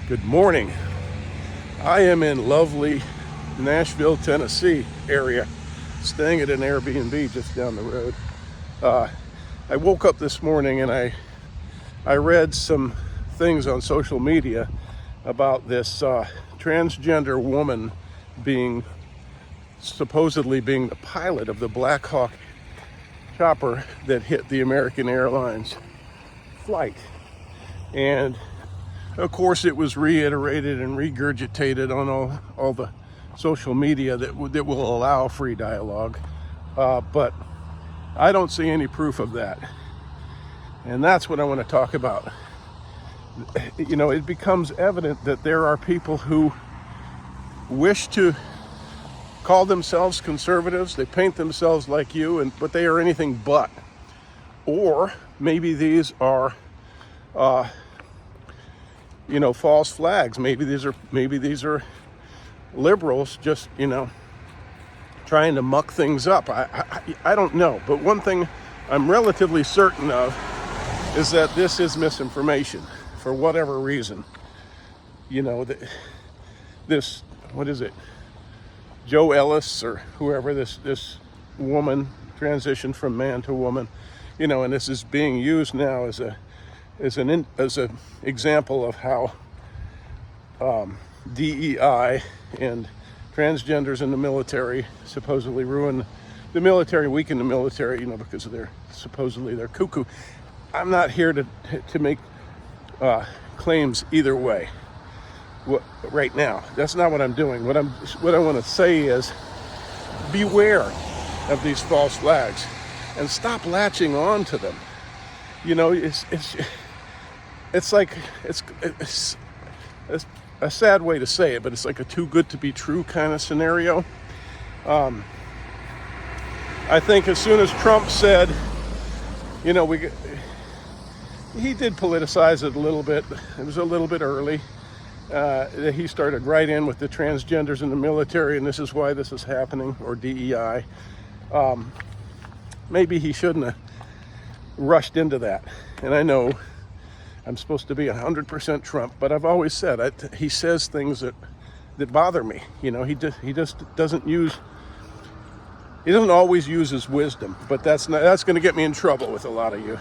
Good morning. I am in lovely Nashville, Tennessee area, staying at an Airbnb just down the road. I woke up this morning and I read some things on social media about this transgender woman supposedly being the pilot of the Blackhawk chopper that hit the American Airlines flight. And of course, it was reiterated and regurgitated on all the social media that will allow free dialogue. But I don't see any proof of that. And that's what I want to talk about. You know, it becomes evident that there are people who wish to call themselves conservatives. They paint themselves like you, but they are anything but. Or maybe these are false flags. Maybe these are liberals just, trying to muck things up. I don't know. But one thing I'm relatively certain of is that this is misinformation for whatever reason. This, what is it? Joe Ellis or whoever, this woman transitioned from man to woman, and this is being used now as an example of how DEI and transgenders in the military supposedly ruin the military, weaken the military, because they're cuckoo. I'm not here to make claims either way. Right now, that's not what I'm doing. What I want to say is, beware of these false flags and stop latching on to them. It's a sad way to say it, but it's like a too good to be true kind of scenario. I think as soon as Trump said, he did politicize it a little bit. It was a little bit early. He started right in with the transgenders in the military, and this is why this is happening, or DEI. Maybe he shouldn't have rushed into that. And I know I'm supposed to be 100% Trump, but I've always said he says things that bother me. He doesn't always use his wisdom, but that's going to get me in trouble with a lot of you.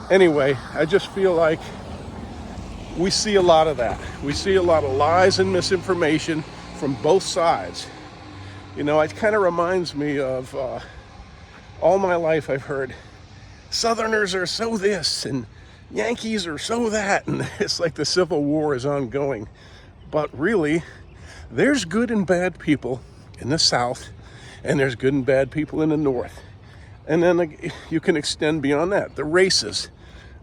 Anyway, I just feel like we see a lot of that. We see a lot of lies and misinformation from both sides. It kind of reminds me of all my life I've heard Southerners are so this and Yankees are so that, and it's like the Civil War is ongoing. But really, there's good and bad people in the South, and there's good and bad people in the North. And then you can extend beyond that. The races.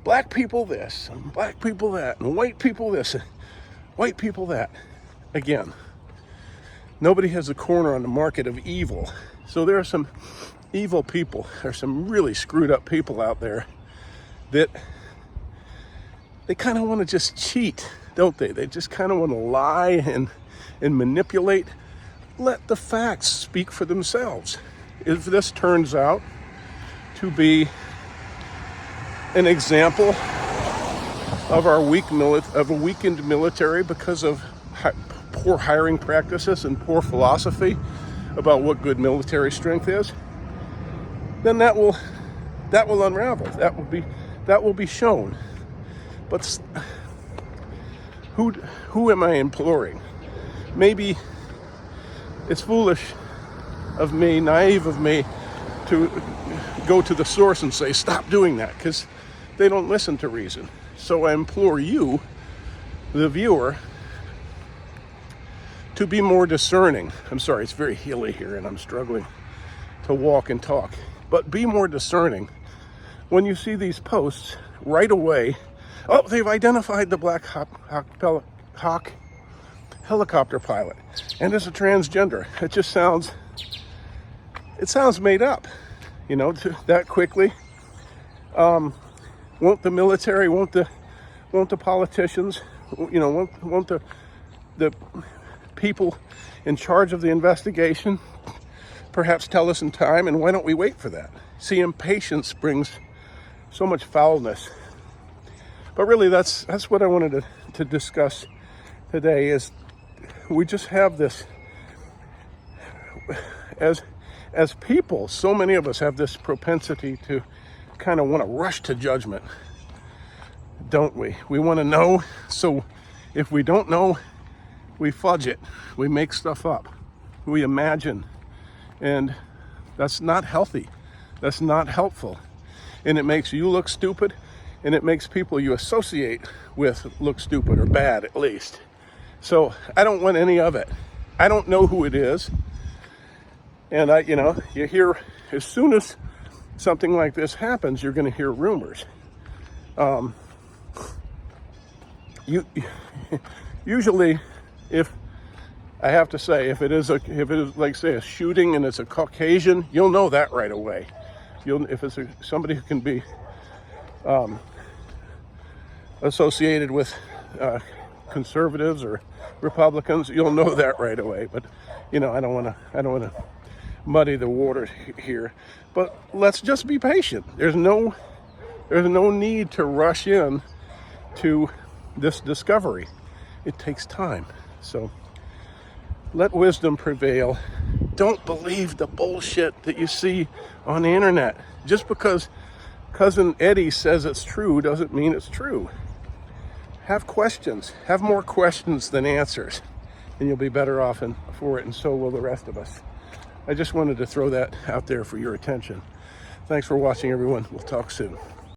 Black people this, and black people that, and white people this, and white people that. Again, nobody has a corner on the market of evil. So there are some evil people. There are some really screwed up people out there that they kind of want to just cheat, don't they? They just kind of want to lie and manipulate. Let the facts speak for themselves. If this turns out to be an example of a weakened military because of poor hiring practices and poor philosophy about what good military strength is, then that will unravel. That will be shown. But who am I imploring? Maybe it's foolish of me, naive of me, to go to the source and say, stop doing that, because they don't listen to reason. So I implore you, the viewer, to be more discerning. I'm sorry, it's very hilly here and I'm struggling to walk and talk. But be more discerning. When you see these posts, right away, they've identified the Black Hawk helicopter pilot, and it's a transgender. It just sounds made up, that quickly. Won't the military, won't the politicians, won't the people in charge of the investigation perhaps tell us in time? And why don't we wait for that? See, impatience brings so much foulness. But really, that's what I wanted to discuss today. Is we just have this, as people, so many of us have this propensity to kind of want to rush to judgment, don't we? We want to know, so if we don't know, we fudge it, we make stuff up, we imagine, and that's not healthy, that's not helpful, and it makes you look stupid, and it makes people you associate with look stupid or bad, at least. So I don't want any of it. I don't know who it is, and you hear, as soon as something like this happens, you're going to hear rumors. Usually, if I have to say, if it is like, say, a shooting and it's a Caucasian, you'll know that right away. If it's somebody who can be associated with conservatives or Republicans, you'll know that right away. But I don't want to muddy the water here. But let's just be patient. There's no need to rush in to this discovery. It takes time. So let wisdom prevail. Don't believe the bullshit that you see on the internet. Just because Cousin Eddie says it's true doesn't mean it's true. Have questions. Have more questions than answers, and you'll be better off for it, and so will the rest of us. I just wanted to throw that out there for your attention. Thanks for watching, everyone. We'll talk soon.